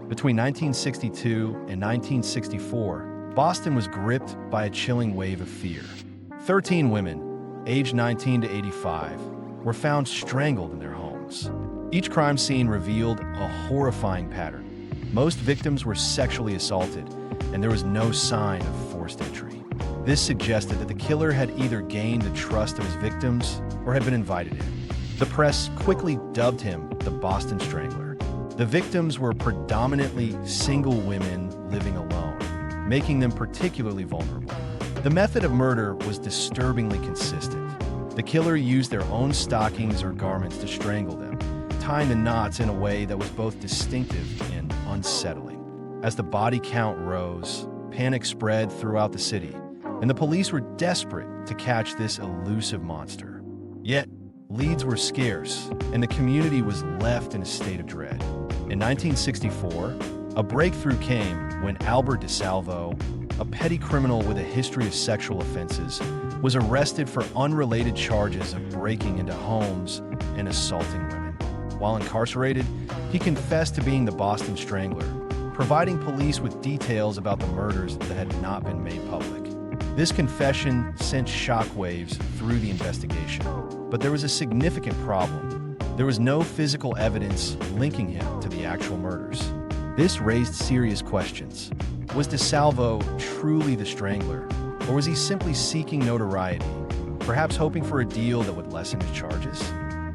Between 1962 and 1964, Boston was gripped by a chilling wave of fear. 13 women, aged 19 to 85, were found strangled in their homes. Each crime scene revealed a horrifying pattern. Most victims were sexually assaulted, and there was no sign of forced entry. This suggested that the killer had either gained the trust of his victims or had been invited in. The press quickly dubbed him the Boston Strangler. The victims were predominantly single women living alone, making them particularly vulnerable. The method of murder was disturbingly consistent. The killer used their own stockings or garments to strangle them, tying the knots in a way that was both distinctive and unsettling. As the body count rose, panic spread throughout the city, and the police were desperate to catch this elusive monster. Yet, leads were scarce, and the community was left in a state of dread. In 1964, a breakthrough came when Albert DeSalvo, a petty criminal with a history of sexual offenses, was arrested for unrelated charges of breaking into homes and assaulting women. While incarcerated, he confessed to being the Boston Strangler, providing police with details about the murders that had not been made public. This confession sent shockwaves through the investigation, but there was a significant problem. There was no physical evidence linking him to the actual murders. This raised serious questions. Was DeSalvo truly the Strangler, or was he simply seeking notoriety, perhaps hoping for a deal that would lessen his charges?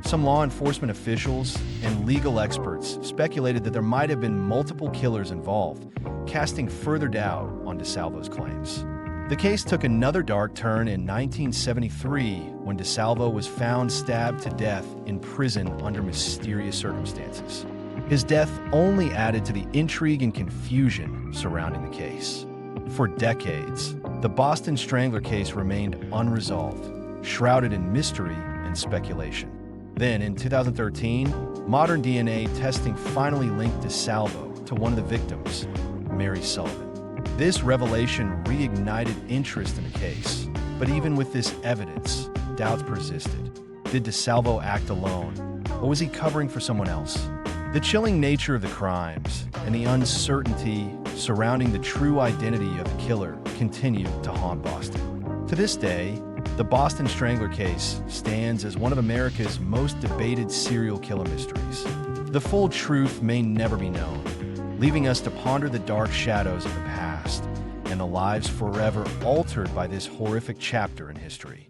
Some law enforcement officials and legal experts speculated that there might have been multiple killers involved, casting further doubt on DeSalvo's claims. The case took another dark turn in 1973 when DeSalvo was found stabbed to death in prison under mysterious circumstances. His death only added to the intrigue and confusion surrounding the case. For decades, the Boston Strangler case remained unresolved, shrouded in mystery and speculation. Then, in 2013, modern DNA testing finally linked DeSalvo to one of the victims, Mary Sullivan. This revelation reignited interest in the case, but even with this evidence, doubts persisted. Did DeSalvo act alone, or was he covering for someone else? The chilling nature of the crimes and the uncertainty surrounding the true identity of the killer continued to haunt Boston. To this day, the Boston Strangler case stands as one of America's most debated serial killer mysteries. The full truth may never be known, leaving us to ponder the dark shadows of the past and the lives forever altered by this horrific chapter in history.